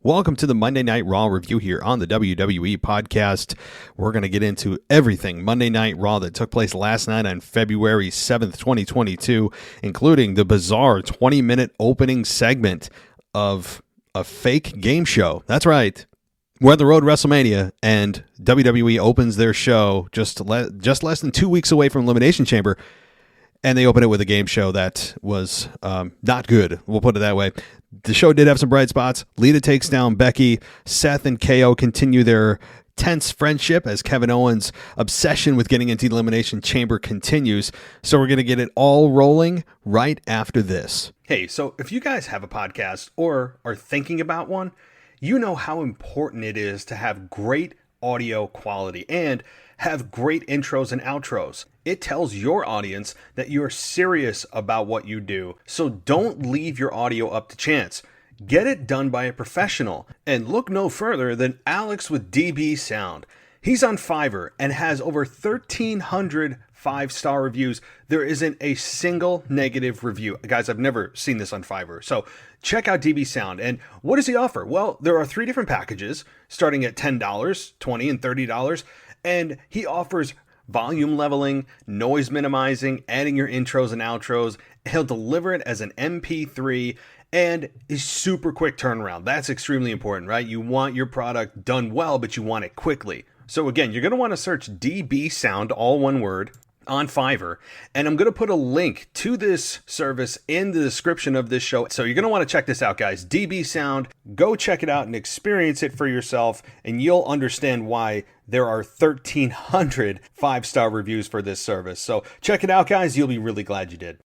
Welcome to the Monday Night Raw review here on the WWE podcast. We're going to get into everything Monday Night Raw that took place last night on February 7th, 2022, including the bizarre 20-minute opening segment of a fake game show. That's right. We're on the road to WrestleMania, and WWE opens their show just less than 2 weeks away from Elimination Chamber, and they open it with a game show that was not good. We'll put it that way. The show did have some bright spots. Lita takes down Becky. Seth and KO continue their tense friendship as Kevin Owens' obsession with getting into the Elimination Chamber continues. So we're going to get it all rolling right after this. Hey, so if you guys have a podcast or are thinking about one, you know how important it is to have great audio quality and have great intros and outros. It tells your audience that you're serious about what you do. So don't leave your audio up to chance. Get it done by a professional. And look no further than Alex with DB Sound. He's on Fiverr and has over 1,300 5-star reviews. There isn't a single negative review. Guys, I've never seen this on Fiverr. So check out DB Sound. And what does he offer? Well, there are 3 different packages starting at $10, $20, and $30. And he offers volume leveling, noise minimizing, adding your intros and outros. He'll deliver it as an MP3 and a super quick turnaround. That's extremely important, right? You want your product done well, but you want it quickly. So again, you're going to want to search DB Sound, all one word, on Fiverr, and I'm going to put a link to this service in the description of this show. So you're going to want to check this out, guys. DB Sound, go check it out and experience it for yourself, and you'll understand why there are 1,300 5-star reviews for this service. So check it out, guys. You'll be really glad you did.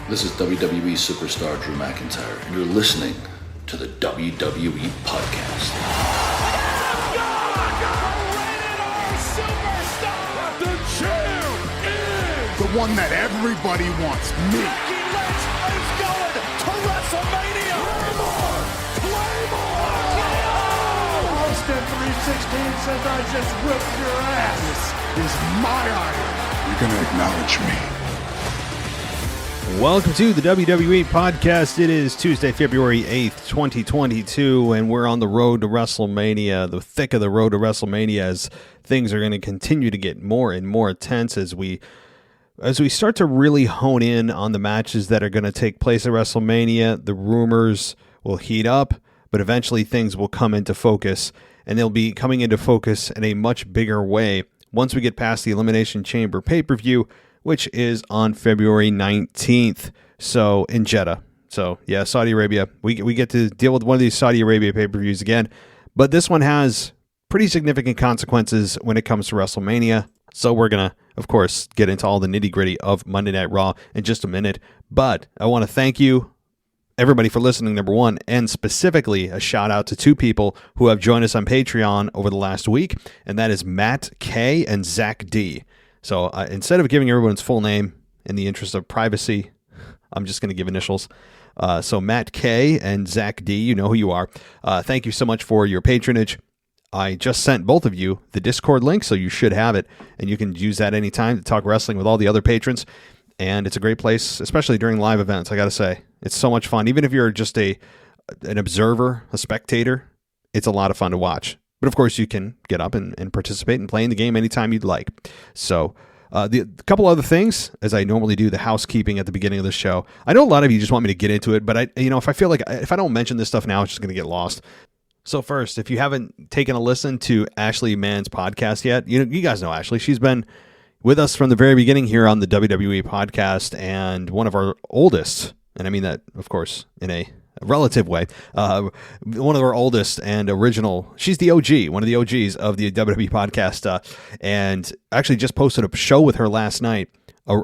This is WWE superstar Drew McIntyre, and you're listening to the WWE podcast. The one that everybody wants, me. Becky Lynch is going to WrestleMania. Claymore! Austin 316 says I just whipped your ass. This is my iron. You're going to acknowledge me. Welcome to the WWE podcast. It is Tuesday, February 8th, 2022, and we're on the road to WrestleMania, the thick of the road to WrestleMania, as things are going to continue to get more and more tense as we start to really hone in on the matches that are going to take place at WrestleMania. The rumors will heat up, but eventually things will come into focus, and they'll be coming into focus in a much bigger way once we get past the Elimination Chamber pay-per-view, which is on February 19th, so in Jeddah. So, yeah, Saudi Arabia. We get to deal with one of these Saudi Arabia pay-per-views again, but this one has pretty significant consequences when it comes to WrestleMania. So we're going to, of course, get into all the nitty-gritty of Monday Night Raw in just a minute. But I want to thank you, everybody, for listening, number one, and specifically a shout-out to 2 people who have joined us on Patreon over the last week, and that is Matt K. and Zach D. So instead of giving everyone's full name in the interest of privacy, I'm just going to give initials. So Matt K. and Zach D., you know who you are. Thank you so much for your patronage. I just sent both of you the Discord link, so you should have it, and you can use that anytime to talk wrestling with all the other patrons. And it's a great place, especially during live events, I got to say. It's so much fun. Even if you're just an observer, a spectator, it's a lot of fun to watch. But of course, you can get up and participate and play in the game anytime you'd like. So the couple other things, as I normally do, the housekeeping at the beginning of the show. I know a lot of you just want me to get into it, but if I feel like if I don't mention this stuff now, it's just going to get lost. So first, if you haven't taken a listen to Ashley Mann's podcast yet, you guys know Ashley. She's been with us from the very beginning here on the WWE podcast, and one of our oldest, and I mean that, of course, in a relative way, one of our oldest and original, she's the OG, one of the OGs of the WWE podcast, and actually just posted a show with her last night.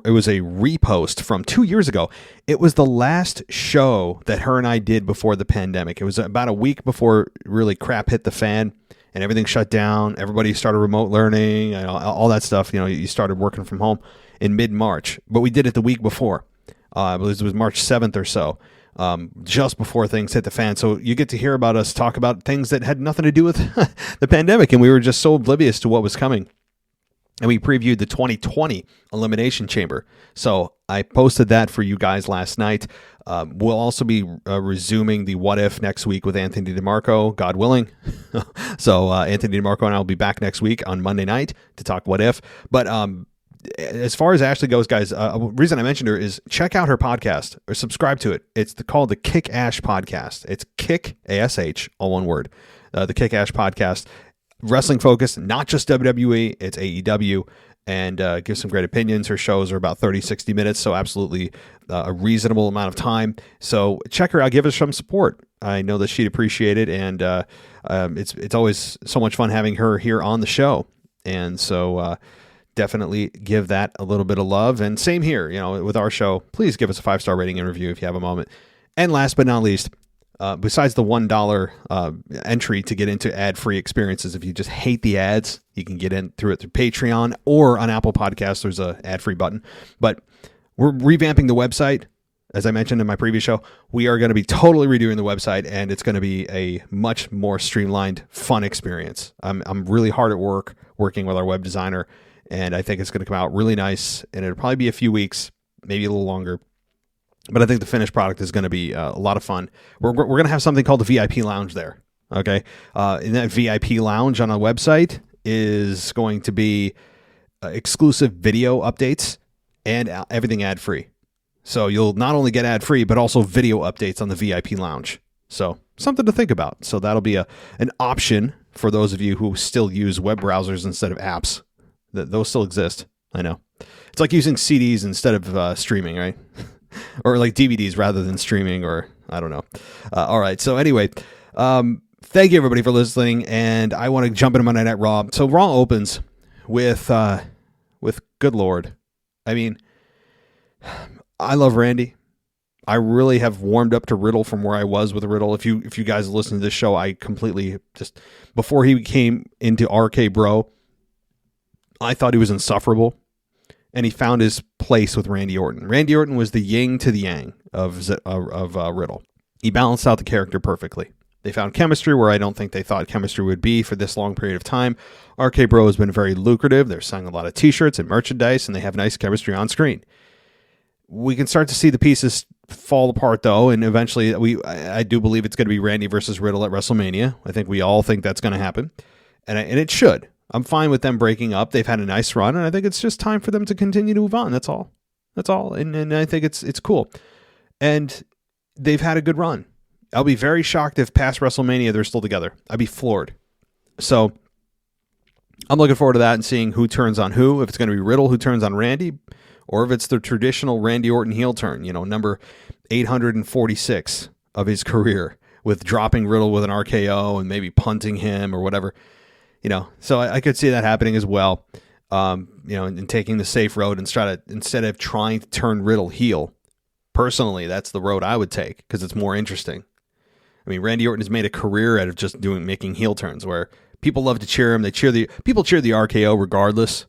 It was a repost from 2 years ago. It was the last show that her and I did before the pandemic. It was about a week before really crap hit the fan and everything shut down. Everybody started remote learning and all that stuff. You started working from home in mid-March, but we did it the week before. I believe it was March 7th or so. Just before things hit the fan. So you get to hear about us talk about things that had nothing to do with the pandemic, and we were just so oblivious to what was coming. and we previewed the 2020 Elimination Chamber. So I posted that for you guys last night. We'll also be resuming the What If next week with Anthony DeMarco, God willing. So Anthony DeMarco and I will be back next week on Monday night to talk What If. But as far as Ashley goes, guys, the reason I mentioned her is check out her podcast or subscribe to it. It's called the Kick Ash Podcast. It's Kick, ASH, all one word. The Kick Ash Podcast. Wrestling focused, not just WWE, it's AEW, and gives some great opinions. Her shows are about 30, 60 minutes, so absolutely a reasonable amount of time. So check her out, give us some support. I know that she'd appreciate it, and it's always so much fun having her here on the show. And so definitely give that a little bit of love. And same here, with our show, please give us a 5-star rating and review if you have a moment. And last but not least, besides the $1 entry to get into ad-free experiences, if you just hate the ads, you can get in through Patreon or on Apple Podcasts. There's a ad-free button. But we're revamping the website. As I mentioned in my previous show, we are going to be totally redoing the website, and it's going to be a much more streamlined, fun experience. I'm really hard at work working with our web designer, and I think it's going to come out really nice, and it'll probably be a few weeks, maybe a little longer. But I think the finished product is going to be a lot of fun. We're going to have something called the VIP Lounge there. Okay. In that VIP Lounge on our website is going to be exclusive video updates and everything ad free. So you'll not only get ad free, but also video updates on the VIP Lounge. So something to think about. So that'll be an option for those of you who still use web browsers instead of apps. Those still exist. I know. It's like using CDs instead of streaming, right? Or like DVDs rather than streaming, or I don't know. All right. So anyway, thank you everybody for listening. And I want to jump into Monday Night Raw. So Raw opens with good Lord. I mean, I love Randy. I really have warmed up to Riddle from where I was with Riddle. If you guys listen to this show, I completely just, before he came into RK Bro, I thought he was insufferable. And he found his place with Randy Orton. Randy Orton was the yin to the yang of Riddle. He balanced out the character perfectly. They found chemistry where I don't think they thought chemistry would be for this long period of time. RK Bro has been very lucrative. They're selling a lot of t-shirts and merchandise, and they have nice chemistry on screen. We can start to see the pieces fall apart, though, and eventually I do believe it's going to be Randy versus Riddle at WrestleMania. I think we all think that's going to happen, and it should. I'm fine with them breaking up. They've had a nice run, and I think it's just time for them to continue to move on. That's all. And I think it's cool. And they've had a good run. I'll be very shocked if past WrestleMania they're still together. I'd be floored. So I'm looking forward to that and seeing who turns on who. If it's going to be Riddle who turns on Randy, or if it's the traditional Randy Orton heel turn, number 846 of his career, with dropping Riddle with an RKO and maybe punting him or whatever. So I could see that happening as well, and taking the safe road and instead of trying to turn Riddle heel. Personally, that's the road I would take because it's more interesting. I mean, Randy Orton has made a career out of just making heel turns where people love to cheer him. People cheer the RKO regardless.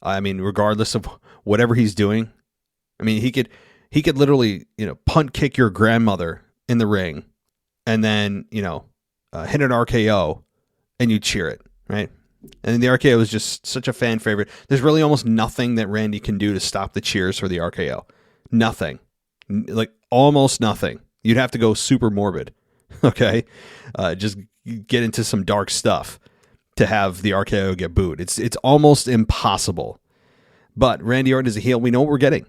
I mean, regardless of whatever he's doing. I mean, he could literally, punt kick your grandmother in the ring and then, hit an RKO and you cheer it. Right? And the RKO is just such a fan favorite. There's really almost nothing that Randy can do to stop the cheers for the RKO. Nothing. Like almost nothing. You'd have to go super morbid. Okay? Just get into some dark stuff to have the RKO get booed. It's almost impossible. But Randy Orton is a heel. We know what we're getting.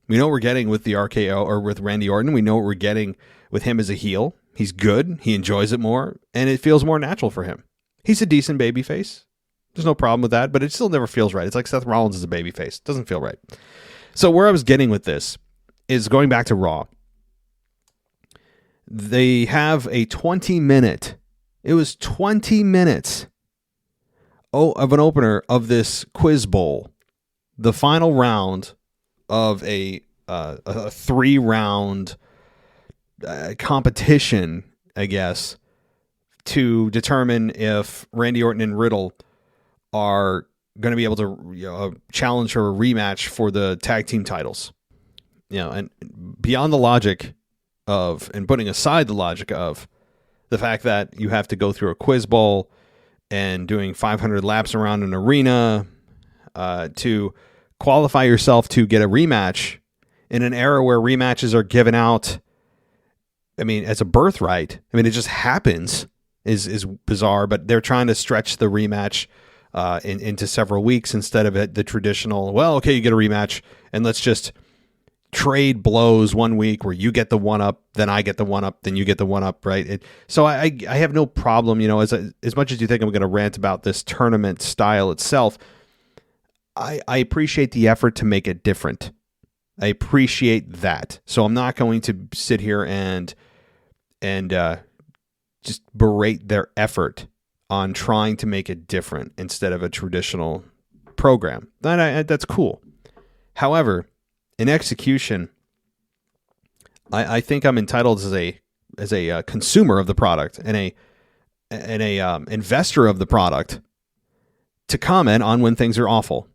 We know what we're getting with the RKO or with Randy Orton. We know what we're getting with him as a heel. He's good. He enjoys it more. And it feels more natural for him. He's a decent babyface. There's no problem with that, but it still never feels right. It's like Seth Rollins is a babyface. It doesn't feel right. So where I was getting with this is going back to Raw. They have a 20-minute. It was 20 minutes of an opener of this quiz bowl. The final round of a 3-round competition, I guess, to determine if Randy Orton and Riddle are going to be able to challenge for a rematch for the tag team titles. And beyond the logic of, and putting aside the logic of the fact that you have to go through a quiz bowl and doing 500 laps around an arena, to qualify yourself to get a rematch in an era where rematches are given out, I mean, as a birthright. I mean, it just happens is bizarre, but they're trying to stretch the rematch into several weeks instead of the traditional, well, okay, you get a rematch and let's just trade blows 1 week where you get the one up, then I get the one up, then you get the one up, right? So I have no problem, as much as you think I'm going to rant about this tournament style itself, I appreciate the effort to make it different. I appreciate that. So I'm not going to sit here and just berate their effort on trying to make it different instead of a traditional program. That's cool. However, in execution, I think I'm entitled as a consumer of the product and a investor of the product to comment on when things are awful.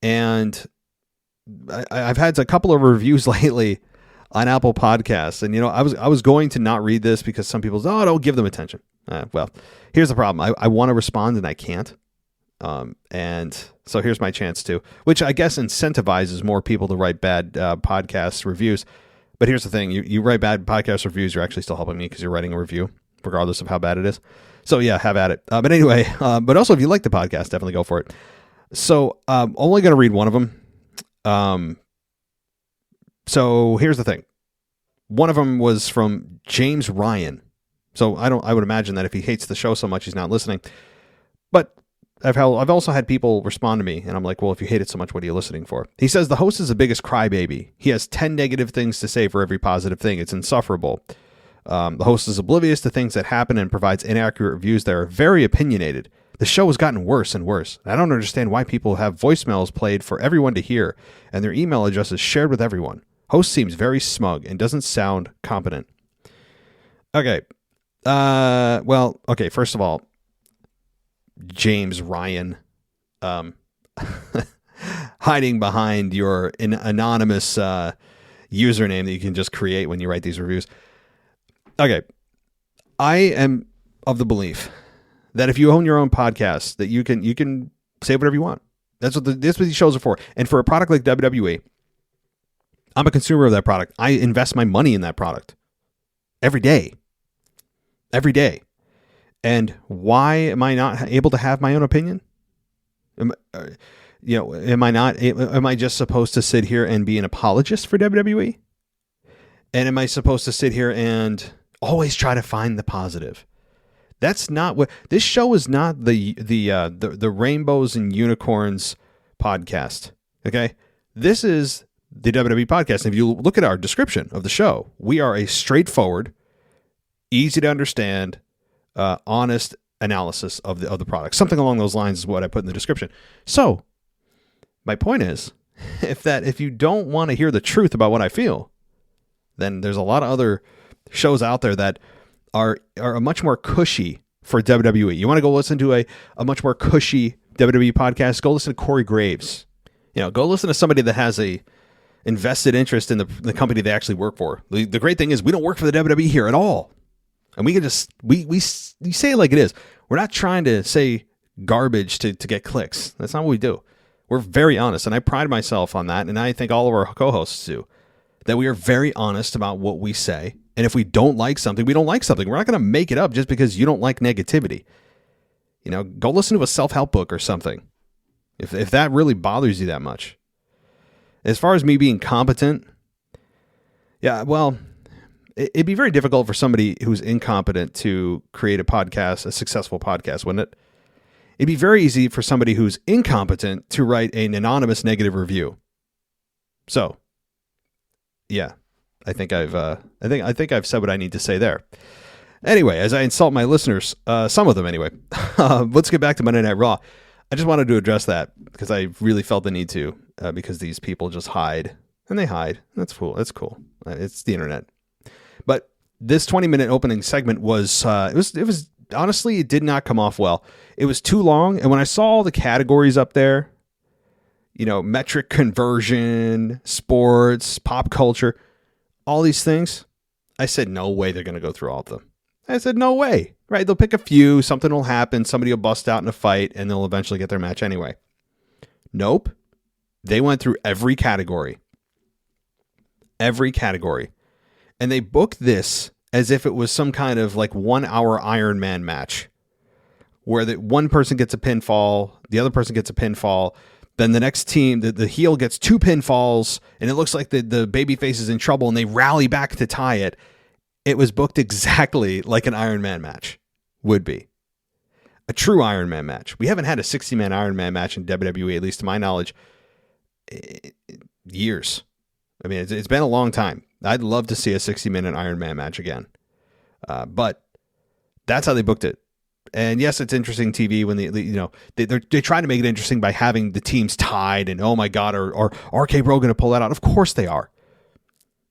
And I've had a couple of reviews lately on Apple Podcasts, and I was going to not read this because some people say, "Oh, don't give them attention." Well, here's the problem: I want to respond and I can't. And so here's my chance to, which I guess incentivizes more people to write bad podcast reviews. But here's the thing: you write bad podcast reviews, you're actually still helping me because you're writing a review, regardless of how bad it is. So yeah, have at it. But anyway, but also if you like the podcast, definitely go for it. So only going to read one of them. So here's the thing: one of them was from James Ryan. So I would imagine that if he hates the show so much, he's not listening. But I've also had people respond to me, and I'm like, well, if you hate it so much, what are you listening for? He says the host is the biggest crybaby. He has 10 negative things to say for every positive thing. It's insufferable. The host is oblivious to things that happen and provides inaccurate reviews that are very opinionated. The show has gotten worse and worse. I don't understand why people have voicemails played for everyone to hear and their email addresses shared with everyone. Host seems very smug and doesn't sound competent. Okay. Well, okay, first of all, James Ryan, hiding behind your anonymous username that you can just create when you write these reviews. Okay, I am of the belief that if you own your own podcast, that you can say whatever you want. That's what these shows are for. And for a product like WWE, I'm a consumer of that product. I invest my money in that product every day. Every day. And why am I not able to have my own opinion? Am I just supposed to sit here and be an apologist for WWE? And am I supposed to sit here and always try to find the positive? That's not what this show is. Not the Rainbows and Unicorns podcast. Okay, this is the WWE podcast. And if you look at our description of the show, we are a straightforward, easy to understand, honest analysis of the product. Something along those lines is what I put in the description. So my point is, if you don't want to hear the truth about what I feel, then there's a lot of other shows out there that are much more cushy for WWE. You want to go listen to a much more cushy WWE podcast? Go listen to Corey Graves. Go listen to somebody that has a invested interest in the company they actually work for. The great thing is we don't work for the WWE here at all. And we can just, we say it like it is. We're not trying to say garbage to get clicks. That's not what we do. We're very honest. And I pride myself on that. And I think all of our co-hosts do. That we are very honest about what we say. And if we don't like something, we don't like something. We're not going to make it up just because you don't like negativity. Go listen to a self-help book or something. If that really bothers you that much. As far as me being competent, yeah, well, it'd be very difficult for somebody who's incompetent to create a successful podcast, wouldn't it? It'd be very easy for somebody who's incompetent to write an anonymous negative review. So, yeah, I think I've said what I need to say there. Anyway, as I insult my listeners, some of them anyway, let's get back to Monday Night Raw. I just wanted to address that because I really felt the need to, because these people just hide, and they hide. That's cool. That's cool. It's the internet. But this 20-minute opening segment was, it was honestly, it did not come off well. It was too long. And when I saw all the categories up there, metric conversion, sports, pop culture, all these things, I said, no way they're going to go through all of them. I said, no way, right? They'll pick a few, something will happen, somebody will bust out in a fight, and they'll eventually get their match anyway. Nope. They went through every category. Every category. And they booked this as if it was some kind of like 1 hour Iron Man match where one person gets a pinfall, the other person gets a pinfall, then the next team, the heel gets 2 pinfalls, and it looks like the babyface is in trouble and they rally back to tie it. It was booked exactly like an Iron Man match would be. A true Iron Man match. We haven't had a 60-man Iron Man match in WWE, at least to my knowledge, years. I mean, it's been a long time. I'd love to see a 60-minute Iron Man match again. But that's how they booked it. And yes, it's interesting TV when they try to make it interesting by having the teams tied and, oh my God, are RK Bro going to pull that out? Of course they are.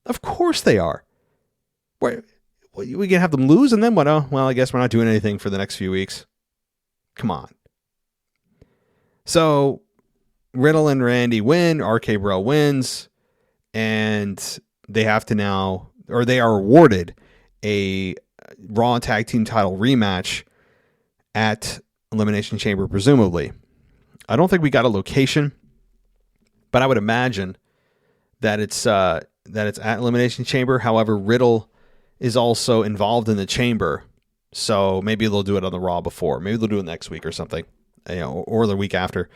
Of course they are. We can have them lose and then what? Oh, well, I guess we're not doing anything for the next few weeks. Come on. So Riddle and Randy win. RK Bro wins. And they have to now, or they are awarded a Raw Tag Team title rematch at Elimination Chamber, presumably. I don't think we got a location, but I would imagine that it's at Elimination Chamber. However, Riddle is also involved in the chamber, so maybe they'll do it on the Raw before. Maybe they'll do it next week or something, or the week after.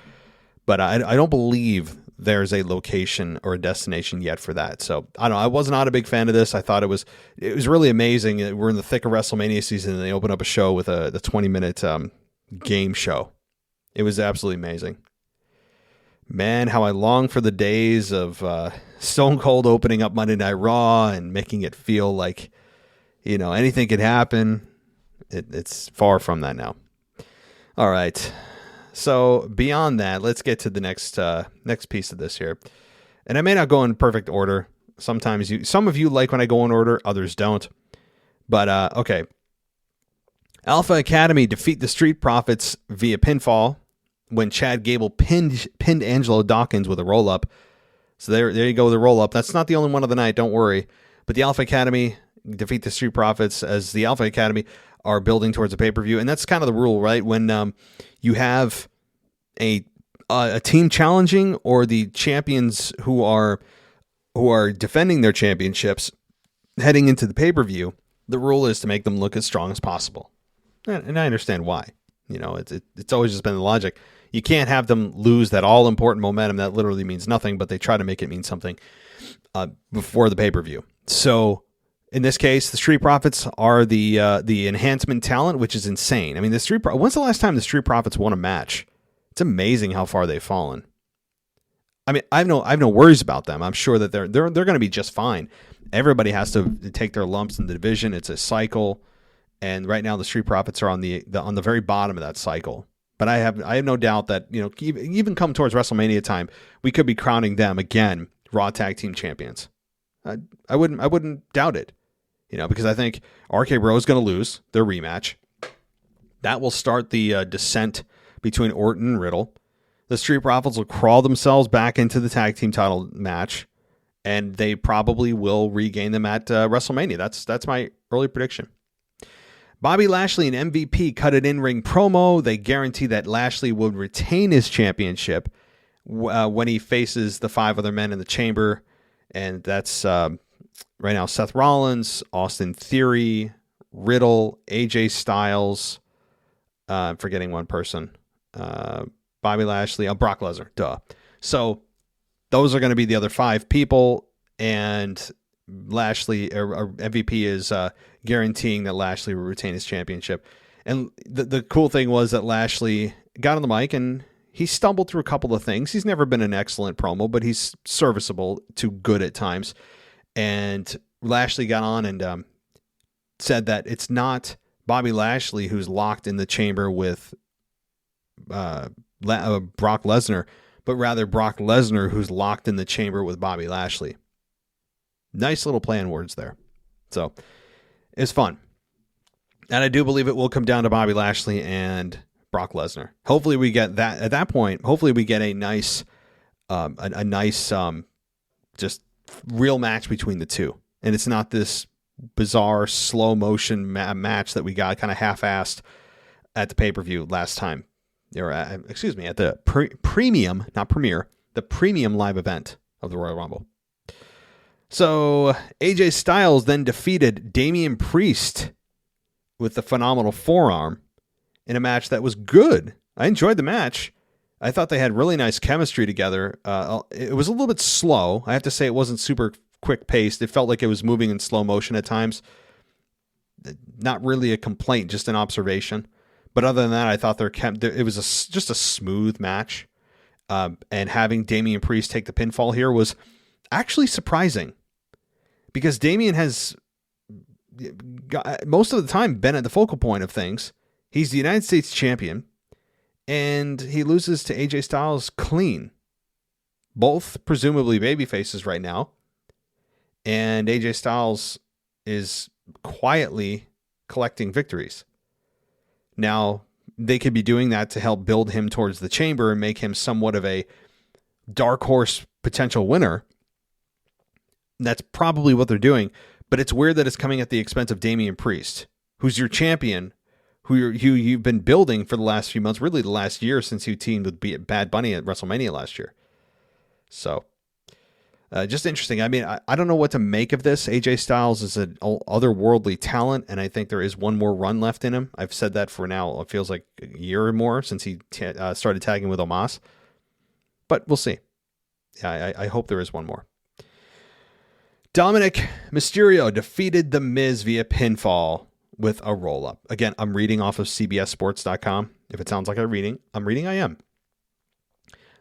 But I don't believe there's a location or a destination yet for that. So I don't know. I was not a big fan of this. I thought it was really amazing. We're in the thick of WrestleMania season and they open up a show with the 20-minute game show. It was absolutely amazing. Man, how I long for the days of Stone Cold opening up Monday Night Raw and making it feel like, anything could happen. It's far from that now. All right. So beyond that, let's get to the next piece of this here. And I may not go in perfect order. Sometimes some of you like when I go in order, others don't. But okay. Alpha Academy defeat the Street Profits via pinfall when Chad Gable pinned Angelo Dawkins with a roll-up. So there you go with a roll-up. That's not the only one of the night, don't worry. But the Alpha Academy defeat the Street Profits as the Alpha Academy are building towards a pay-per-view. And that's kind of the rule, right? When you have a team challenging or the champions who are defending their championships heading into the pay-per-view, the rule is to make them look as strong as possible. And I understand why. It's always just been the logic. You can't have them lose that all-important momentum that literally means nothing, but they try to make it mean something before the pay-per-view. So in this case, the Street Profits are the enhancement talent, which is insane. I mean, when's the last time the Street Profits won a match? It's amazing how far they've fallen. I mean, I have no worries about them. I'm sure that they're going to be just fine. Everybody has to take their lumps in the division. It's a cycle, and right now the Street Profits are on the very bottom of that cycle. But I have no doubt that even come towards WrestleMania time, we could be crowning them again Raw Tag Team champions. I wouldn't doubt it. Because I think RK Bro is going to lose their rematch. That will start the descent between Orton and Riddle. The Street Profits will crawl themselves back into the tag team title match, and they probably will regain them at WrestleMania. That's my early prediction. Bobby Lashley and MVP cut an in-ring promo. They guarantee that Lashley will retain his championship when he faces the 5 other men in the chamber, and that's right now Seth Rollins, Austin Theory, Riddle, AJ Styles. I'm forgetting one person. Bobby Lashley, Brock Lesnar, duh. So those are going to be the other 5 people, and Lashley or MVP is guaranteeing that Lashley will retain his championship. And the cool thing was that Lashley got on the mic and he stumbled through a couple of things. He's never been an excellent promo, but he's serviceable to good at times. And Lashley got on and said that it's not Bobby Lashley who's locked in the chamber with Brock Lesnar, but rather Brock Lesnar who's locked in the chamber with Bobby Lashley. Nice little play on words there. So it's fun. And I do believe it will come down to Bobby Lashley and Brock Lesnar. Hopefully we get that at that point. Hopefully we get a nice, just real match between the two. And it's not this bizarre slow motion match that we got kind of half-assed at the pay-per-view last time. excuse me, at the premium, not premiere, the premium live event of the Royal Rumble. So AJ Styles then defeated Damian Priest with the phenomenal forearm in a match that was good. I enjoyed the match. I thought they had really nice chemistry together. It was a little bit slow. I have to say it wasn't super quick paced. It felt like it was moving in slow motion at times. Not really a complaint, just an observation. But other than that, I thought it was just a smooth match. And having Damian Priest take the pinfall here was actually surprising, because Damian has most of the time been at the focal point of things. He's the United States champion, and he loses to AJ Styles clean. Both presumably baby faces right now. And AJ Styles is quietly collecting victories. Now, they could be doing that to help build him towards the chamber and make him somewhat of a dark horse potential winner. That's probably what they're doing. But it's weird that it's coming at the expense of Damian Priest, who's your champion, who you've been building for the last few months, really the last year since you teamed with Bad Bunny at WrestleMania last year. So, just interesting. I mean, I don't know what to make of this. AJ Styles is an otherworldly talent, and I think there is one more run left in him. I've said that for now. It feels like a year or more since he started tagging with Omos. But we'll see. Yeah, I hope there is one more. Dominic Mysterio defeated The Miz via pinfall with a roll-up. Again, I'm reading off of CBSSports.com. If it sounds like I'm reading, I am.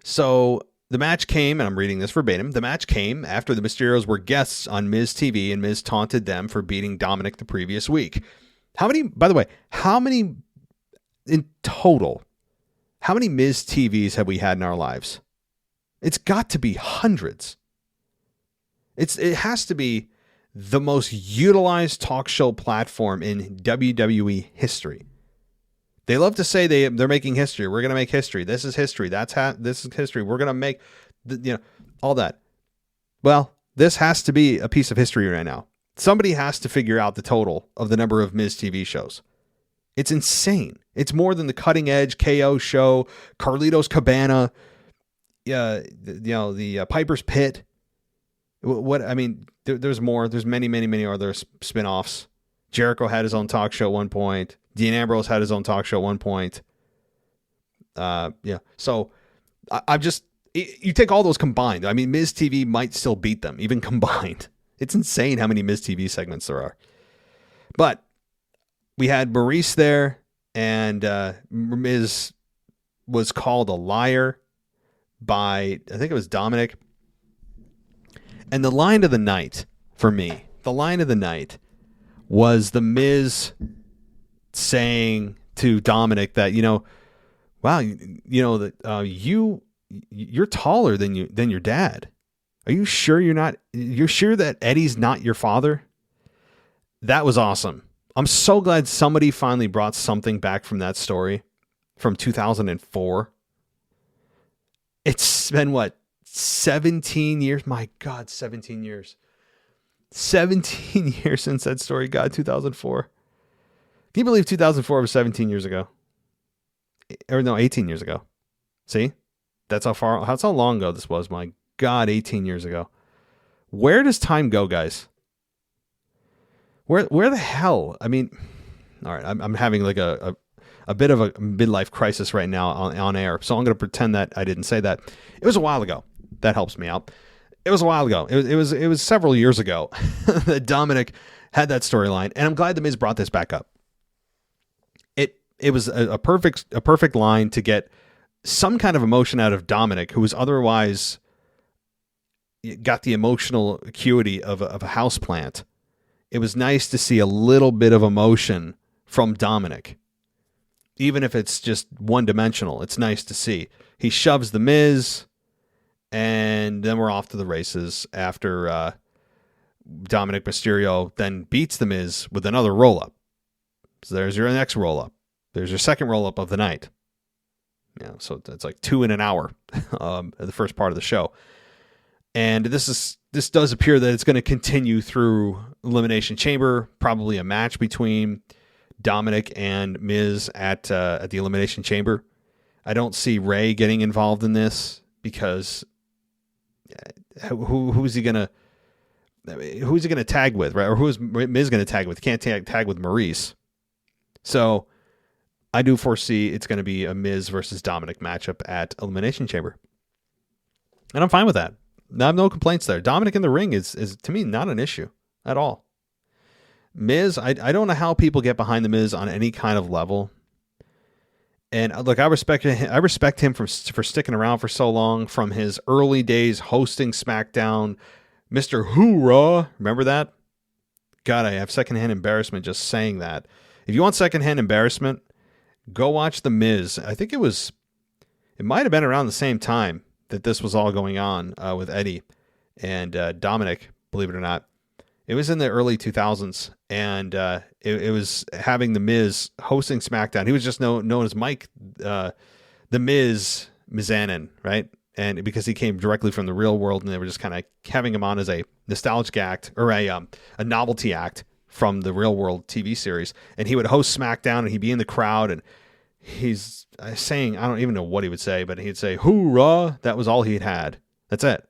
So the match came, and I'm reading this verbatim, the match came after the Mysterios were guests on Miz TV, and Miz taunted them for beating Dominic the previous week. How many in total, how many Miz TVs have we had in our lives? It's got to be hundreds. It has to be the most utilized talk show platform in WWE history. They love to say they're making history. We're going to make history. This is history. This is history. We're going to make all that. Well, this has to be a piece of history right now. Somebody has to figure out the total of the number of Miz TV shows. It's insane. It's more than the Cutting Edge KO show, Carlitos Cabana, the Piper's Pit. What I mean, there's more. There's many other spinoffs. Jericho had his own talk show at one point. Dean Ambrose had his own talk show at one point. So you take all those combined. I mean, Miz TV might still beat them, even combined. It's insane how many Miz TV segments there are. But we had Maurice there, and Miz was called a liar by, I think it was Dominic. And the line of the night, for me, was the Miz saying to Dominic that, wow, you're taller than your dad. Are you sure you're sure that Eddie's not your father? That was awesome. I'm so glad somebody finally brought something back from that story from 2004. It's been 17 years? My God, 17 years. 17 years since that story. God, 2004. Can you believe 2004 was 17 years ago? Or no, 18 years ago. See? That's how long ago this was. My God, 18 years ago. Where does time go, guys? Where the hell? I mean, all right, I'm having like a bit of a midlife crisis right now on air, so I'm going to pretend that I didn't say that. It was a while ago. That helps me out. It was a while ago. It was several years ago that Dominic had that storyline, and I'm glad the Miz brought this back up. It was a perfect line to get some kind of emotion out of Dominic, who was otherwise got the emotional acuity of a houseplant. It was nice to see a little bit of emotion from Dominic, even if it's just one-dimensional. It's nice to see. He shoves the Miz. And then we're off to the races after Dominic Mysterio then beats The Miz with another roll-up. So there's your next roll-up. There's your second roll-up of the night. Yeah, so it's like 2 in an hour, the first part of the show. And this does appear that it's going to continue through Elimination Chamber, probably a match between Dominic and Miz at the Elimination Chamber. I don't see Ray getting involved in this because who's he gonna tag with, right? Or who's Miz gonna tag with? Can't tag with Maurice. So I do foresee it's going to be a Miz versus Dominic matchup at Elimination Chamber, and I'm fine with that. I have no complaints there. Dominic in the ring is to me not an issue at all. Miz, I don't know how people get behind the Miz on any kind of level. And look, I respect him for sticking around for so long, from his early days hosting SmackDown. Mr. Hoorah, remember that? God, I have secondhand embarrassment just saying that. If you want secondhand embarrassment, go watch The Miz. I think it might have been around the same time that this was all going on with Eddie and Dominic, believe it or not. It was in the early 2000s, and it was having The Miz hosting SmackDown. He was just known as Mike, The Miz Mizanin, right? And because he came directly from the real world, and they were just kind of having him on as a nostalgic act or a novelty act from the real world TV series. And he would host SmackDown, and he'd be in the crowd, and he's saying, I don't even know what he would say, but he'd say, "Hoorah!" That was all he'd had. That's it.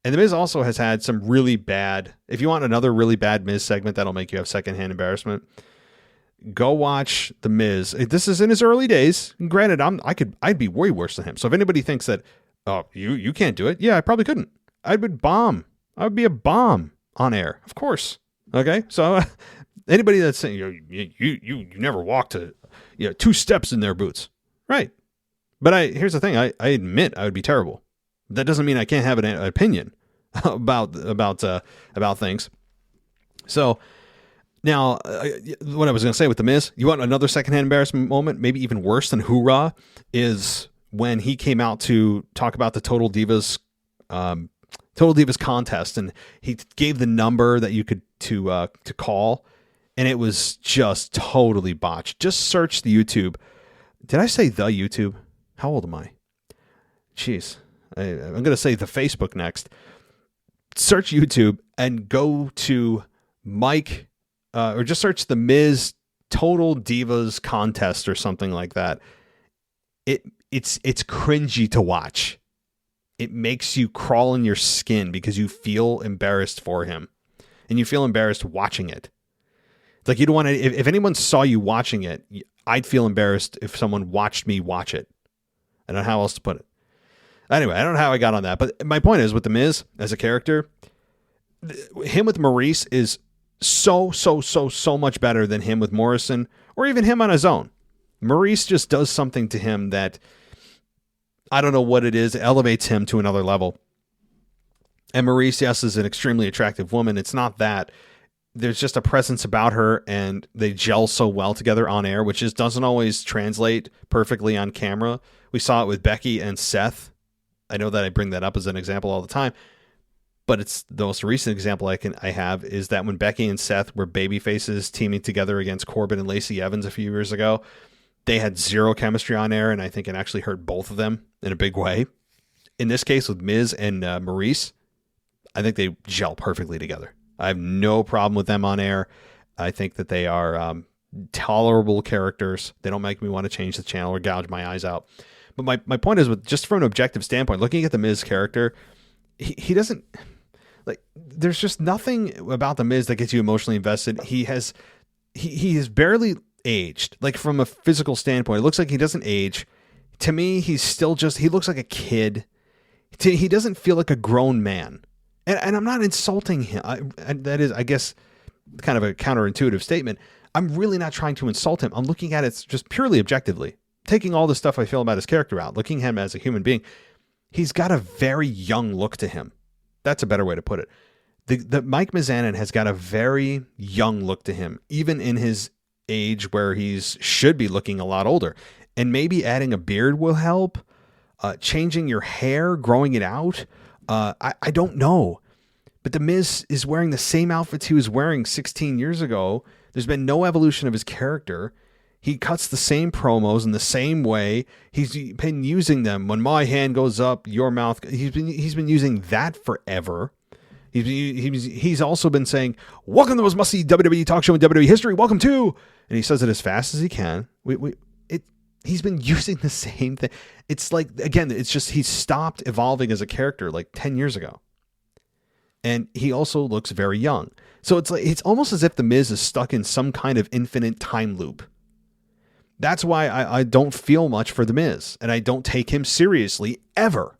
And The Miz also has had some really bad, if you want another really bad Miz segment that'll make you have secondhand embarrassment, go watch The Miz. This is in his early days. Granted, I'd be way worse than him. So if anybody thinks that, oh, you can't do it, yeah, I probably couldn't. I would be a bomb on air, of course. Okay, so anybody that's saying you never walked to 2 steps in their boots, right? But here's the thing: I admit I would be terrible. That doesn't mean I can't have an opinion about things. So now, what I was going to say with The Miz, you want another secondhand embarrassment moment, maybe even worse than hoorah, is when he came out to talk about the Total Divas contest, and he gave the number that you could to call, and it was just totally botched. Just search the YouTube. Did I say the YouTube? How old am I? Jeez. I'm going to say the Facebook next. Search YouTube and go to Mike, or just search The Miz Total Divas contest or something like that. It's cringy to watch. It makes you crawl in your skin because you feel embarrassed for him, and you feel embarrassed watching it. It's like you don't want to. If anyone saw you watching it, I'd feel embarrassed if someone watched me watch it. I don't know how else to put it. Anyway, I don't know how I got on that, but my point is with The Miz as a character, him with Maurice is so much better than him with Morrison, or even him on his own. Maurice just does something to him that I don't know what it is. It elevates him to another level. And Maurice, yes, is an extremely attractive woman. It's not that. There's just a presence about her, and they gel so well together on air, which doesn't always translate perfectly on camera. We saw it with Becky and Seth. I know that I bring that up as an example all the time, but it's the most recent example I have is that when Becky and Seth were baby faces teaming together against Corbin and Lacey Evans a few years ago, they had zero chemistry on air, and I think it actually hurt both of them in a big way. In this case with Miz and Maurice, I think they gel perfectly together. I have no problem with them on air. I think that they are tolerable characters. They don't make me want to change the channel or gouge my eyes out. But my point is, with just from an objective standpoint, looking at the Miz character, he doesn't, like, there's just nothing about the Miz that gets you emotionally invested. He has barely aged, like from a physical standpoint. It looks like he doesn't age. To me, he's still he looks like a kid. He doesn't feel like a grown man. And I'm not insulting him. That is, I guess, kind of a counterintuitive statement. I'm really not trying to insult him. I'm looking at it just purely objectively. Taking all the stuff I feel about his character out, looking at him as a human being, he's got a very young look to him. That's a better way to put it. The Mike Mizanin has got a very young look to him, even in his age where should be looking a lot older. And maybe adding a beard will help. Changing your hair, growing it out. I don't know. But The Miz is wearing the same outfits he was wearing 16 years ago. There's been no evolution of his character. He cuts the same promos in the same way. He's been using them. When my hand goes up, your mouth. He's been using that forever. He's also been saying, "Welcome to the most must-see WWE talk show in WWE history. Welcome to," and he says it as fast as he can. He's been using the same thing. It's like, again, it's just he stopped evolving as a character like 10 years ago. And he also looks very young. So it's like it's almost as if The Miz is stuck in some kind of infinite time loop. That's why I don't feel much for The Miz. And I don't take him seriously ever.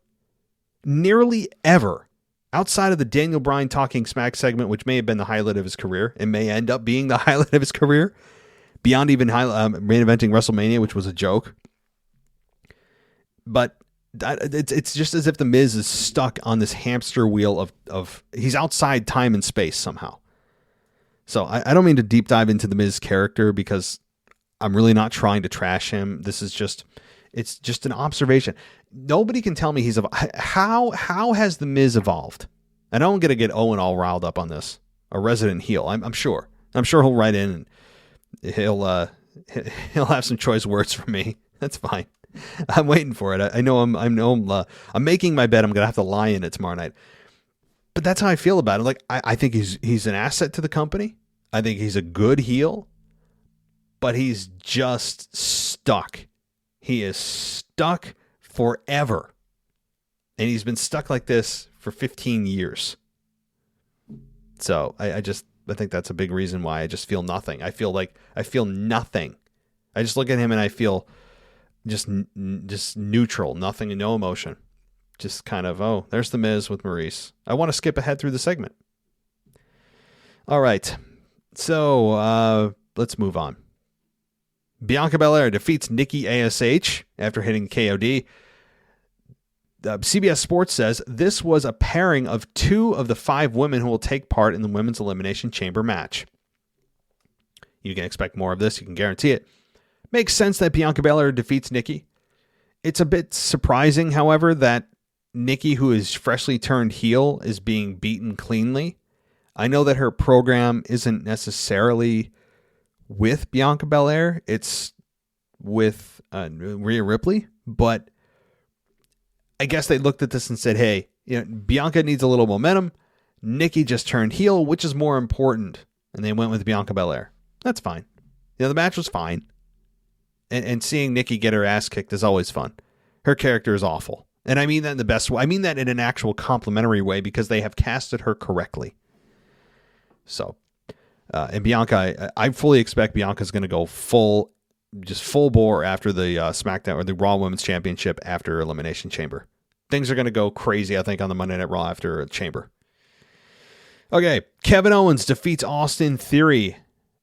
Nearly ever. Outside of the Daniel Bryan Talking Smack segment, which may have been the highlight of his career. It may end up being the highlight of his career. Beyond even main eventing WrestleMania, which was a joke. But it's just as if The Miz is stuck on this hamster wheel of he's outside time and space somehow. So I don't mean to deep dive into The Miz character because I'm really not trying to trash him. It's just an observation. Nobody can tell me how has The Miz evolved? And I don't get to get Owen all riled up on this. A resident heel, I'm sure. I'm sure he'll write in and he'll have some choice words for me. That's fine. I'm waiting for it. I know I'm making my bed. I'm gonna have to lie in it tomorrow night. But that's how I feel about it. Like I think he's an asset to the company. I think he's a good heel, but he's just stuck. He is stuck forever, and he's been stuck like this for 15 years. So I think that's a big reason why I just feel nothing. I feel nothing. I just look at him and I feel just neutral, nothing, no emotion. Just kind of, oh, there's The Miz with Maurice. I want to skip ahead through the segment. All right. So let's move on. Bianca Belair defeats Nikki ASH after hitting KOD. CBS Sports says this was a pairing of 2 of the 5 women who will take part in the Women's Elimination Chamber match. You can expect more of this. You can guarantee it. Makes sense that Bianca Belair defeats Nikki. It's a bit surprising, however, that Nikki, who is freshly turned heel, is being beaten cleanly. I know that her program isn't necessarily with Bianca Belair. It's with Rhea Ripley. But I guess they looked at this and said, hey, Bianca needs a little momentum. Nikki just turned heel. Which is more important? And they went with Bianca Belair. That's fine. The match was fine. And seeing Nikki get her ass kicked is always fun. Her character is awful. And I mean that in the best way. I mean that in an actual complimentary way because they have casted her correctly. So, and Bianca, I fully expect Bianca's going to go full bore after the SmackDown or the Raw Women's Championship after Elimination Chamber. Things are going to go crazy, I think, on the Monday Night Raw after Chamber. Okay, Kevin Owens defeats Austin Theory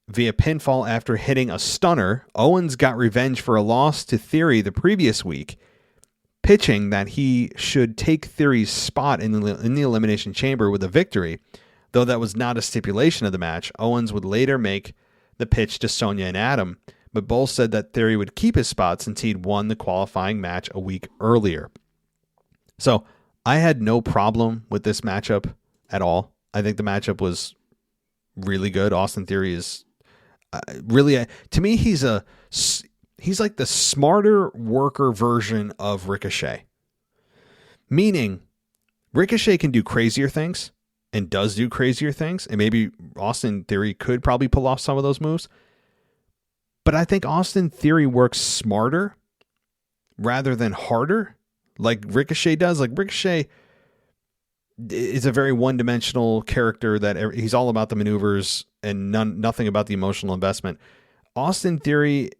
via pinfall after hitting a stunner. Owens got revenge for a loss to Theory the previous week, pitching that he should take Theory's spot in the Elimination Chamber with a victory, though that was not a stipulation of the match. Owens would later make the pitch to Sonya and Adam, but both said that Theory would keep his spot since he'd won the qualifying match a week earlier. So I had no problem with this matchup at all. I think the matchup was really good. Austin Theory is really, to me, he's like the smarter worker version of Ricochet. Meaning, Ricochet can do crazier things and does do crazier things. And maybe Austin Theory could probably pull off some of those moves. But I think Austin Theory works smarter rather than harder, like Ricochet does. Like Ricochet is a very one-dimensional character that he's all about the maneuvers and nothing about the emotional investment. Austin Theory,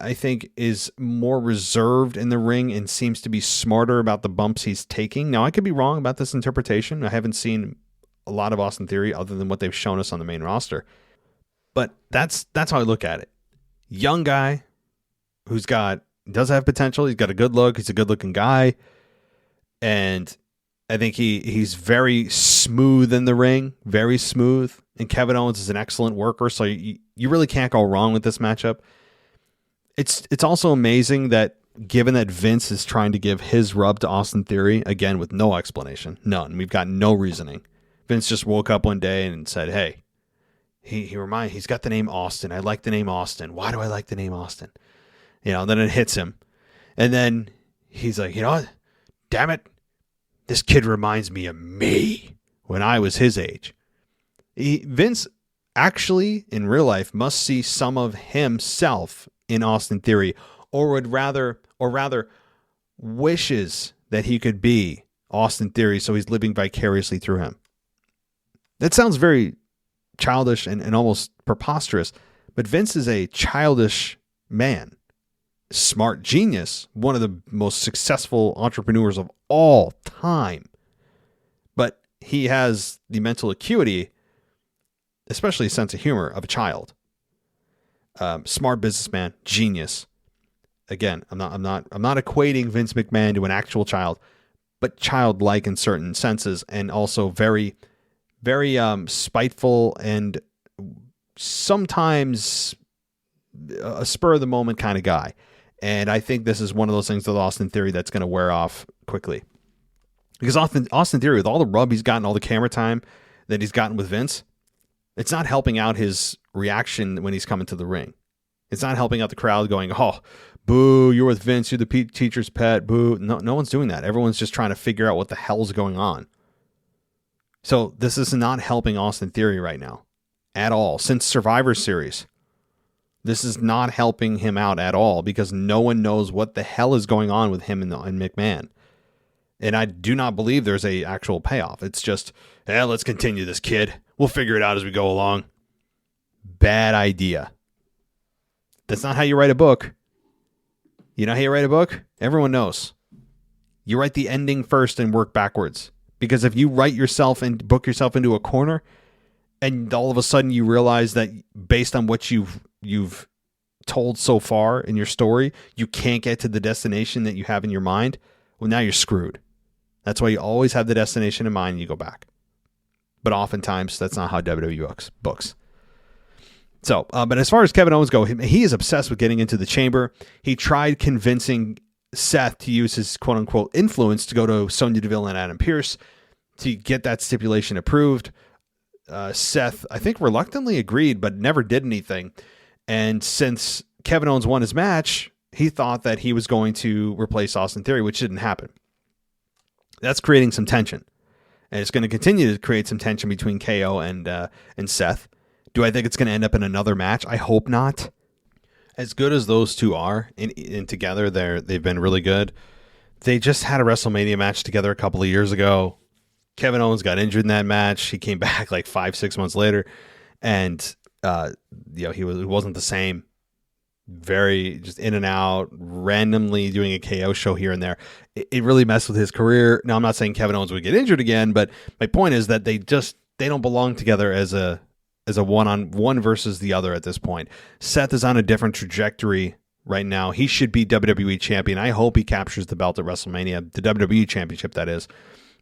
I think, is more reserved in the ring and seems to be smarter about the bumps he's taking. Now, I could be wrong about this interpretation. I haven't seen a lot of Austin Theory other than what they've shown us on the main roster. But that's how I look at it. Young guy who's does have potential. He's got a good look. He's a good-looking guy. And I think he's very smooth in the ring, very smooth. And Kevin Owens is an excellent worker, so you really can't go wrong with this matchup. It's also amazing that given that Vince is trying to give his rub to Austin Theory, again, with no explanation, none. We've got no reasoning. Vince just woke up one day and said, hey, he's got the name Austin. I like the name Austin. Why do I like the name Austin? Then it hits him. And then he's like, what? Damn it. This kid reminds me of me when I was his age. Vince actually, in real life, must see some of himself in Austin Theory, or rather wishes that he could be Austin Theory, so he's living vicariously through him. That sounds very childish and almost preposterous, but Vince is a childish man. Smart genius, one of the most successful entrepreneurs of all time. But he has the mental acuity, especially a sense of humor, of a child. Smart businessman, genius. Again, I'm not equating Vince McMahon to an actual child, but childlike in certain senses, and also very, very spiteful and sometimes a spur of the moment kind of guy. And I think this is one of those things with Austin Theory that's going to wear off quickly. Because Austin Theory, with all the rub he's gotten, all the camera time that he's gotten with Vince, it's not helping out his reaction when he's coming to the ring. It's not helping out the crowd going, oh, boo, you're with Vince, you're the teacher's pet, boo. No one's doing that. Everyone's just trying to figure out what the hell's going on. So this is not helping Austin Theory right now at all. Since Survivor Series, this is not helping him out at all because no one knows what the hell is going on with him and McMahon. And I do not believe there's a actual payoff. It's just, let's continue this, kid. We'll figure it out as we go along. Bad idea. That's not how you write a book. You know how you write a book? Everyone knows. You write the ending first and work backwards. Because if you write yourself and book yourself into a corner, and all of a sudden you realize that based on what you've told so far in your story, you can't get to the destination that you have in your mind, well, now you're screwed. That's why you always have the destination in mind and you go back. But oftentimes, that's not how WWE books. So, but as far as Kevin Owens go, he is obsessed with getting into the chamber. He tried convincing Seth to use his quote-unquote influence to go to Sonya Deville and Adam Pearce to get that stipulation approved. Seth, I think, reluctantly agreed, but never did anything. And since Kevin Owens won his match, he thought that he was going to replace Austin Theory, which didn't happen. That's creating some tension. And it's going to continue to create some tension between KO and Seth. Do I think it's going to end up in another match? I hope not. As good as those two are, in together, they've been really good. They just had a WrestleMania match together a couple of years ago. Kevin Owens got injured in that match. He came back like 5-6 months later, and he wasn't the same. Very just in and out, randomly doing a KO show here and there. It really messed with his career. Now, I'm not saying Kevin Owens would get injured again, but my point is that they don't belong together as a one-on-one versus the other at this point. Seth is on a different trajectory right now. He should be WWE champion. I hope he captures the belt at WrestleMania, the WWE championship, that is.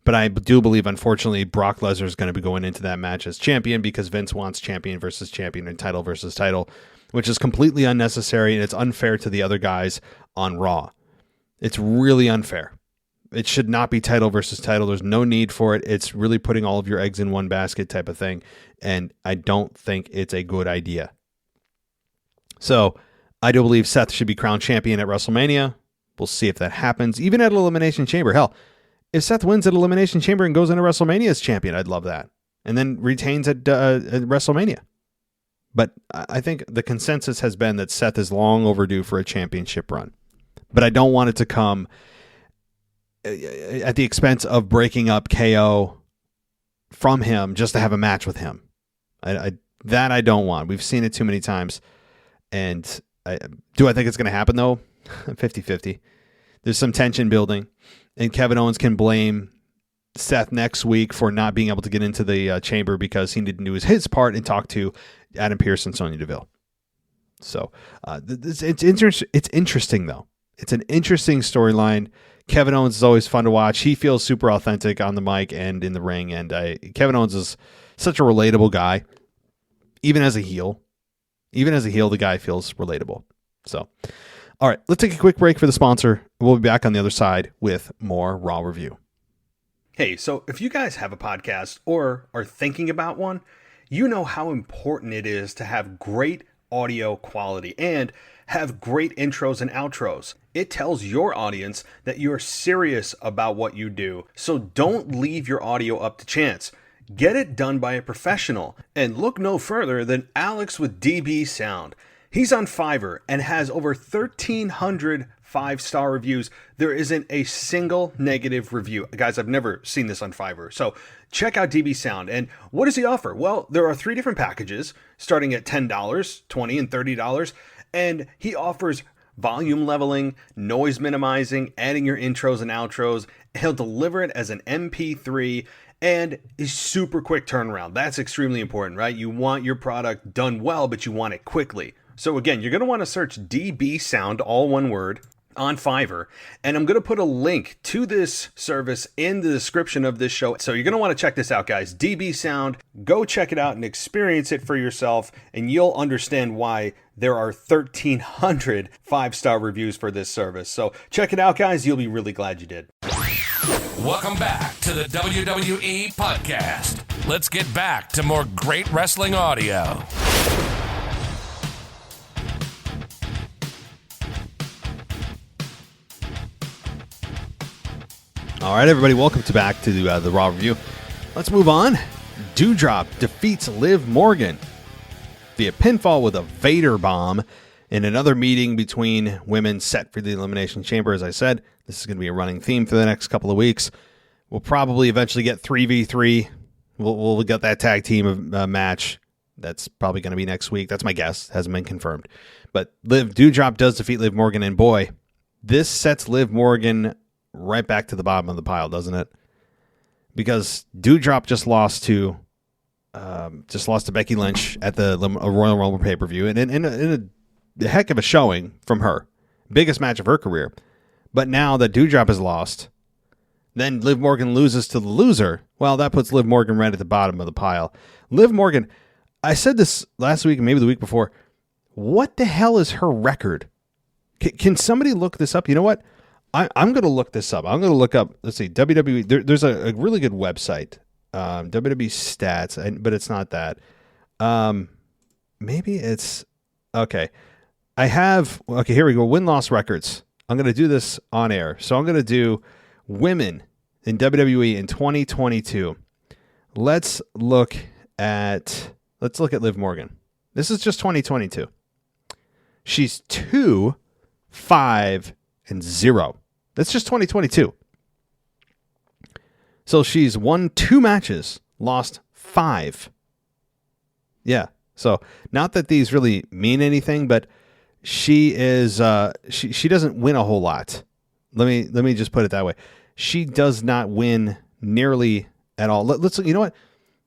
But I do believe, unfortunately, Brock Lesnar is going to be going into that match as champion because Vince wants champion versus champion and title versus title, which is completely unnecessary, and it's unfair to the other guys on Raw. It's really unfair. It should not be title versus title. There's no need for it. It's really putting all of your eggs in one basket type of thing, and I don't think it's a good idea. So I do believe Seth should be crowned champion at WrestleMania. We'll see if that happens, even at Elimination Chamber. Hell, if Seth wins at Elimination Chamber and goes into WrestleMania as champion, I'd love that. And then retains at WrestleMania. But I think the consensus has been that Seth is long overdue for a championship run. But I don't want it to come at the expense of breaking up KO from him just to have a match with him. That I don't want. We've seen it too many times. And do I think it's going to happen, though? 50-50. There's some tension building. And Kevin Owens can blame Seth next week for not being able to get into the chamber because he didn't do his part and talk to Adam Pearce and Sonya Deville. So it's interesting, though. It's an interesting storyline. Kevin Owens is always fun to watch. He feels super authentic on the mic and in the ring. And Kevin Owens is such a relatable guy, even as a heel. Even as a heel, the guy feels relatable. So, all right, let's take a quick break for the sponsor. We'll be back on the other side with more Raw Review. Hey, so if you guys have a podcast or are thinking about one, you know how important it is to have great audio quality and have great intros and outros. It tells your audience that you're serious about what you do, so don't leave your audio up to chance. Get it done by a professional, and look no further than Alex with DB Sound. He's on Fiverr and has over 1,300 5-star reviews. There isn't a single negative review. Guys, I've never seen this on Fiverr. So check out DB Sound. And what does he offer? Well, there are 3 different packages starting at $10, $20, and $30. And he offers volume leveling, noise minimizing, adding your intros and outros. He'll deliver it as an MP3 and a super quick turnaround. That's extremely important, right? You want your product done well, but you want it quickly. So again, you're going to want to search DB Sound, all one word, on Fiverr, and I'm going to put a link to this service in the description of this show. So you're going to want to check this out, guys. DB Sound, go check it out and experience it for yourself, and you'll understand why there are 1,300 5-star reviews for this service. So check it out, guys. You'll be really glad you did. Welcome back to the WWE Podcast. Let's get back to more great wrestling audio. All right, everybody, welcome back to the Raw Review. Let's move on. Doudrop defeats Liv Morgan via pinfall with a Vader bomb in another meeting between women set for the Elimination Chamber. As I said, this is going to be a running theme for the next couple of weeks. We'll probably eventually get 3v3. We'll get that tag team match. That's probably going to be next week. That's my guess. Hasn't been confirmed. But Doudrop does defeat Liv Morgan, and boy, this sets Liv Morgan right back to the bottom of the pile, doesn't it? Because Doudrop just lost to Becky Lynch at the Royal Rumble pay-per-view, and in a heck of a showing from her. Biggest match of her career. But now that Doudrop has lost, then Liv Morgan loses to the loser. Well, that puts Liv Morgan right at the bottom of the pile. Liv Morgan, I said this last week, maybe the week before. What the hell is her record? Can somebody look this up? You know what? I'm going to look this up. I'm going to look up, let's see, WWE. There's a really good website, WWE stats, but it's not that. Maybe it's, okay. Okay, here we go. Win-loss records. I'm going to do this on air. So I'm going to do women in WWE in 2022. Let's look at Liv Morgan. This is just 2022. She's 2-5-0. That's just 2022. So she's won 2 matches, lost 5. Yeah. So not that these really mean anything, but she is she doesn't win a whole lot. Let me just put it that way. She does not win nearly at all. Let's you know what?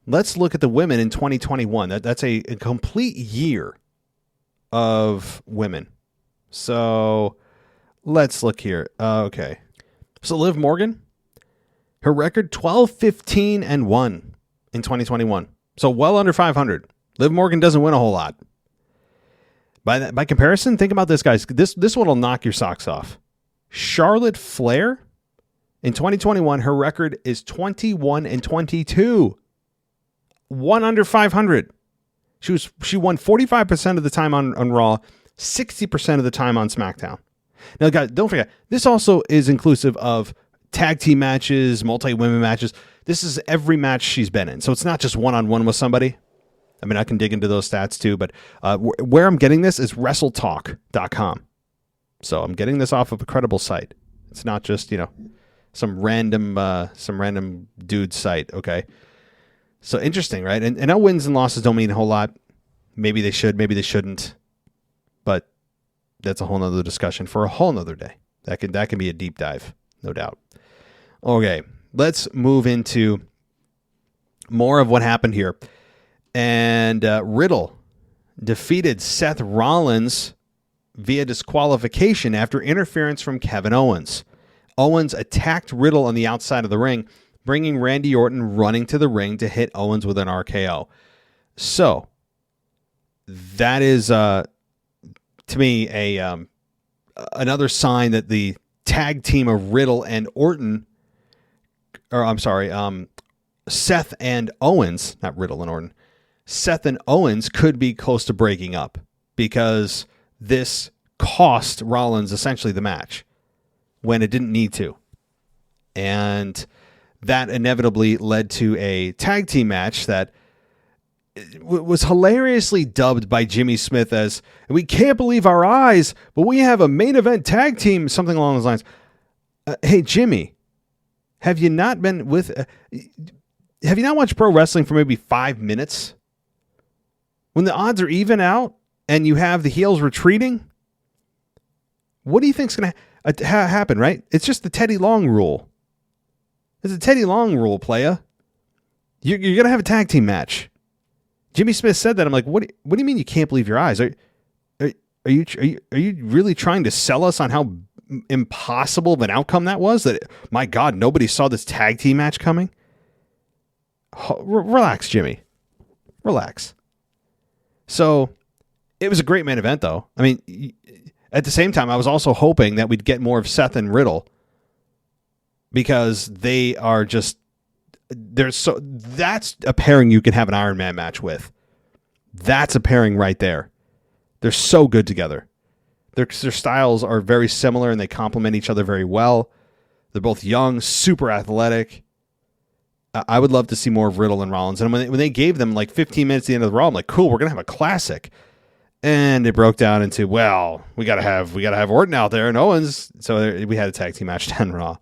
Let's look at the women in 2021. That's a complete year of women. So let's look here. Okay. So Liv Morgan, her record 12-15-1 in 2021. So well under 500. Liv Morgan doesn't win a whole lot. By comparison, think about this, guys. This one will knock your socks off. Charlotte Flair, in 2021, her record is 21-22. 1 under 500. She won 45% of the time on Raw, 60% of the time on SmackDown. Now, guys, don't forget, this also is inclusive of tag team matches, multi-women matches. This is every match she's been in. So it's not just one-on-one with somebody. I mean, I can dig into those stats too, but where I'm getting this is WrestleTalk.com. So I'm getting this off of a credible site. It's not just, some random dude site, okay? So interesting, right? And now wins and losses don't mean a whole lot. Maybe they should, maybe they shouldn't. But that's a whole nother discussion for a whole nother day. That can be a deep dive, no doubt. Okay, let's move into more of what happened here. And Riddle defeated Seth Rollins via disqualification after interference from Kevin Owens. Owens attacked Riddle on the outside of the ring, bringing Randy Orton running to the ring to hit Owens with an RKO. So, that is, to me, another sign that the tag team of Riddle and Orton, Seth and Owens, not Riddle and Orton, Seth and Owens could be close to breaking up because this cost Rollins essentially the match when it didn't need to. And that inevitably led to a tag team match that was hilariously dubbed by Jimmy Smith as, "We can't believe our eyes, but we have a main event tag team," something along those lines. Hey, Jimmy, have you not been with... have you not watched pro wrestling for maybe 5 minutes? When the odds are even out and you have the heels retreating, what do you think's going to happen, right? It's just the Teddy Long rule. It's a Teddy Long rule, playa. You're going to have a tag team match. Jimmy Smith said that. I'm like, what do you mean you can't believe your eyes? Are you really trying to sell us on how impossible of an outcome that was? That, my God, nobody saw this tag team match coming? Relax, Jimmy. Relax. So it was a great main event, though. I mean, at the same time, I was also hoping that we'd get more of Seth and Riddle, because they are just... that's a pairing you can have an Iron Man match with. That's a pairing right there. They're so good together. Their styles are very similar and they complement each other very well. They're both young, super athletic. I would love to see more of Riddle and Rollins. And when they gave them like 15 minutes at the end of the Raw, I'm like, cool, we're gonna have a classic. And it broke down into, well, we gotta have Orton out there and Owens. So we had a tag team match on Raw.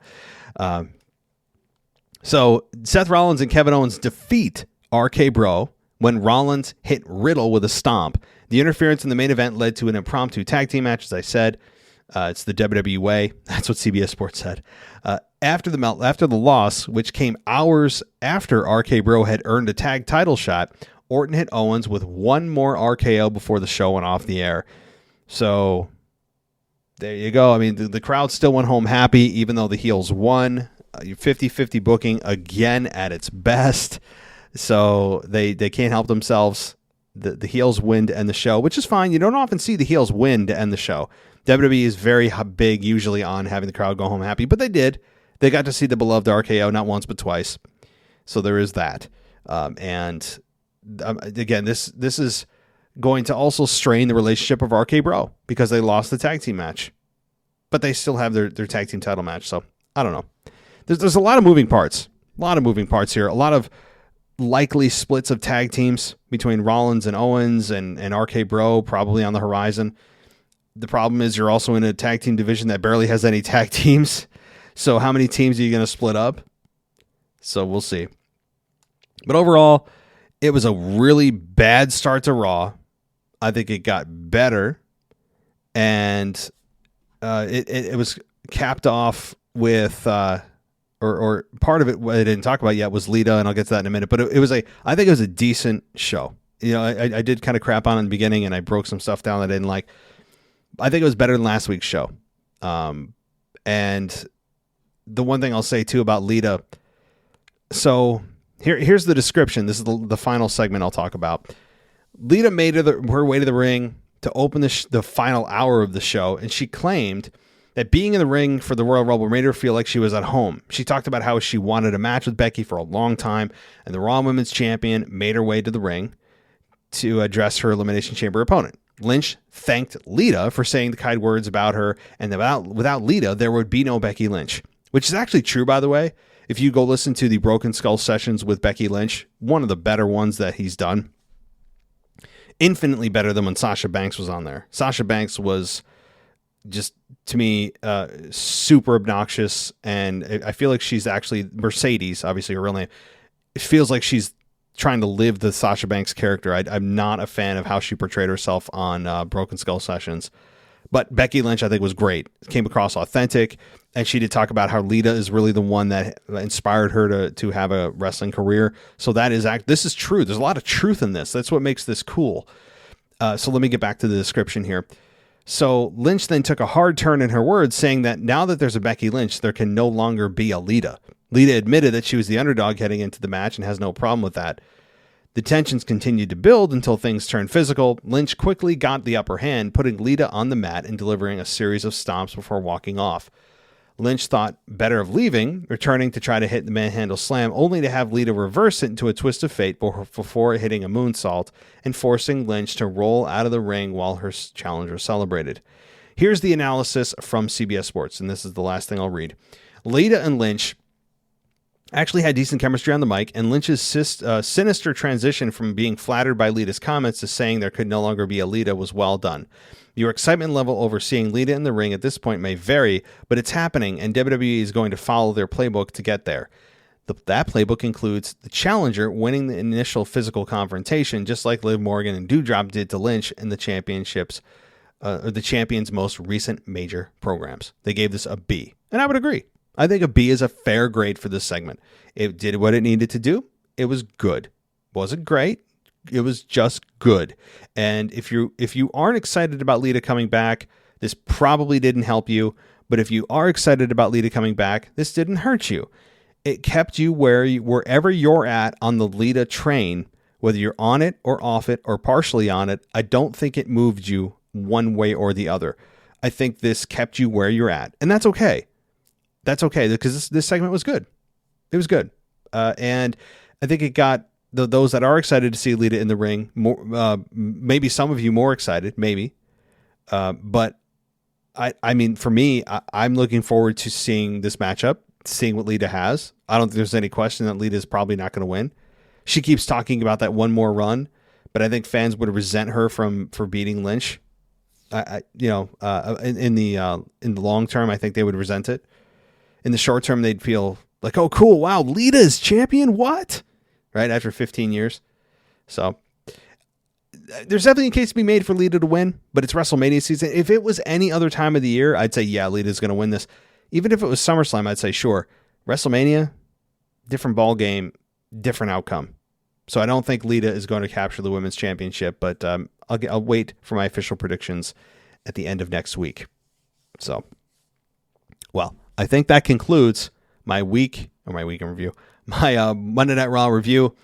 So Seth Rollins and Kevin Owens defeat RK Bro when Rollins hit Riddle with a stomp. The interference in the main event led to an impromptu tag team match, as I said. It's the WWE way. That's what CBS Sports said. After the loss, which came hours after RK Bro had earned a tag title shot, Orton hit Owens with one more RKO before the show went off the air. So there you go. I mean, the crowd still went home happy, even though the heels won. 50-50 booking again at its best. So they can't help themselves. The heels win to end the show, which is fine. You don't often see the heels win to end the show. WWE is very big usually on having the crowd go home happy, but they did. They got to see the beloved RKO not once but twice. So there is that. And again, this is going to also strain the relationship of RK Bro because they lost the tag team match. But they still have their tag team title match. So I don't know. There's a lot of moving parts. A lot of moving parts here. A lot of likely splits of tag teams between Rollins and Owens and RK Bro probably on the horizon. The problem is you're also in a tag team division that barely has any tag teams. So how many teams are you going to split up? So we'll see. But overall, it was a really bad start to Raw. I think it got better. And it was capped off with... Or part of it I didn't talk about yet was Lita, and I'll get to that in a minute. But I think it was a decent show. You know, I did kind of crap on it in the beginning, and I broke some stuff down that I didn't like. I think it was better than last week's show. And the one thing I'll say too about Lita. So here's the description. This is the final segment I'll talk about. Lita made her way to the ring to open the final hour of the show, and she claimed that being in the ring for the Royal Rumble made her feel like she was at home. She talked about how she wanted a match with Becky for a long time, and the Raw Women's Champion made her way to the ring to address her Elimination Chamber opponent. Lynch thanked Lita for saying the kind words about her, and without Lita, there would be no Becky Lynch, which is actually true, by the way. If you go listen to the Broken Skull sessions with Becky Lynch, one of the better ones that he's done, infinitely better than when Sasha Banks was on there. Sasha Banks was just, to me, super obnoxious, and I feel like she's actually Mercedes, obviously her real name. It feels like she's trying to live the Sasha Banks character. I'm not a fan of how she portrayed herself on Broken Skull sessions, but Becky Lynch I think was great. It came across authentic, and she did talk about how Lita is really the one that inspired her to have a wrestling career. So this is true. There's a lot of truth in this. That's what makes this cool. So let me get back to the description here. So Lynch then took a hard turn in her words, saying that now that there's a Becky Lynch, there can no longer be a Lita. Lita admitted that she was the underdog heading into the match and has no problem with that. The tensions continued to build until things turned physical. Lynch quickly got the upper hand, putting Lita on the mat and delivering a series of stomps before walking off. Lynch thought better of leaving, returning to try to hit the manhandle slam, only to have Lita reverse it into a twist of fate before hitting a moonsault and forcing Lynch to roll out of the ring while her challenger celebrated. Here's the analysis from CBS Sports, and this is the last thing I'll read. Lita and Lynch actually had decent chemistry on the mic, and Lynch's sinister transition from being flattered by Lita's comments to saying there could no longer be a Lita was well done. Your excitement level over seeing Lita in the ring at this point may vary, but it's happening, and WWE is going to follow their playbook to get there. That playbook includes the challenger winning the initial physical confrontation, just like Liv Morgan and Doudrop did to Lynch in the championships, or the champion's most recent major programs. They gave this a B, and I would agree. I think a B is a fair grade for this segment. It did what it needed to do. It was good. Wasn't great. It was just good. And if you aren't excited about Lita coming back, this probably didn't help you. But if you are excited about Lita coming back, this didn't hurt you. It kept you wherever you're at on the Lita train, whether you're on it or off it or partially on it. I don't think it moved you one way or the other. I think this kept you where you're at, and that's okay. That's okay, because this segment was good. It was good. And I think it got those that are excited to see Lita in the ring, more, maybe some of you more excited, maybe. But I mean, for me, I'm looking forward to seeing this matchup, seeing what Lita has. I don't think there's any question that Lita is probably not going to win. She keeps talking about that one more run, but I think fans would resent her for beating Lynch. In the long term, I think they would resent it. In the short term, they'd feel like, oh, cool. Wow. Lita is champion. What? Right. After 15 years. So there's definitely a case to be made for Lita to win, but it's WrestleMania season. If it was any other time of the year, I'd say, yeah, Lita's going to win this. Even if it was SummerSlam, I'd say, sure. WrestleMania, different ball game, different outcome. So I don't think Lita is going to capture the women's championship, but I'll wait for my official predictions at the end of next week. So, well, I think that concludes my weekend review, my Monday Night Raw review.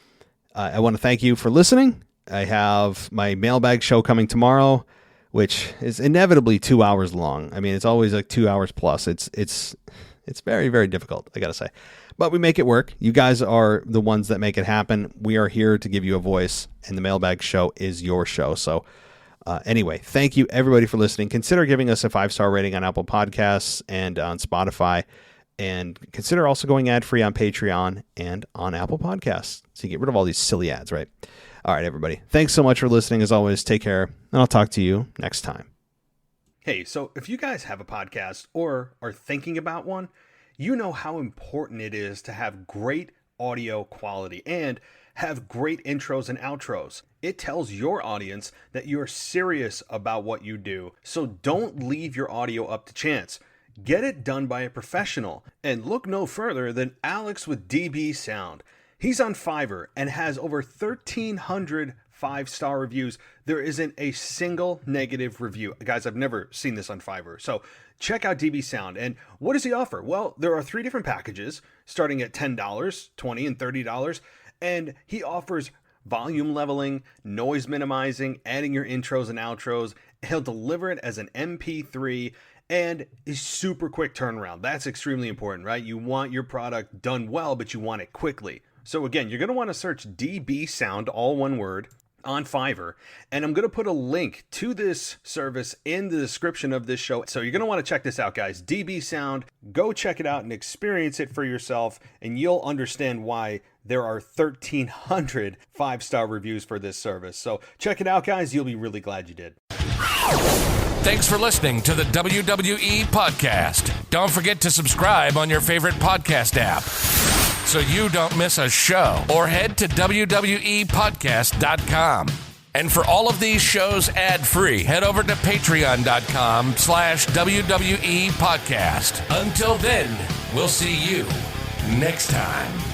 I want to thank you for listening. I have my mailbag show coming tomorrow, which is inevitably 2 hours long. I mean, it's always like 2 hours plus. It's very, very difficult, I got to say. But we make it work. You guys are the ones that make it happen. We are here to give you a voice, and the mailbag show is your show. So anyway, thank you everybody for listening. Consider giving us a 5-star rating on Apple Podcasts and on Spotify, and consider also going ad-free on Patreon and on Apple Podcasts. So you get rid of all these silly ads, right? All right, everybody. Thanks so much for listening. As always, take care, and I'll talk to you next time. Hey, so if you guys have a podcast or are thinking about one, you know how important it is to have great audio quality and have great intros and outros. It tells your audience that you're serious about what you do. So don't leave your audio up to chance. Get it done by a professional, and look no further than Alex with DB Sound. He's on Fiverr and has over 1,300 5-star reviews. There isn't a single negative review. Guys, I've never seen this on Fiverr. So check out DB Sound. And what does he offer? Well, there are 3 different packages starting at $10, $20, and $30. And he offers volume leveling, noise minimizing, adding your intros and outros. He'll deliver it as an MP3 and a super quick turnaround. That's extremely important, right? You want your product done well, but you want it quickly. So again, you're going to want to search DB Sound, all one word, on Fiverr, and I'm going to put a link to this service in the description of this show. So you're going to want to check this out, guys. DB Sound, go check it out and experience it for yourself, and you'll understand why there are 1,300 5-star reviews for this service. So check it out, guys. You'll be really glad you did. Thanks for listening to the WWE Podcast. Don't forget to subscribe on your favorite podcast app so you don't miss a show, or head to WWEpodcast.com. And for all of these shows ad-free, head over to patreon.com/WWE Podcast. Until then, we'll see you next time.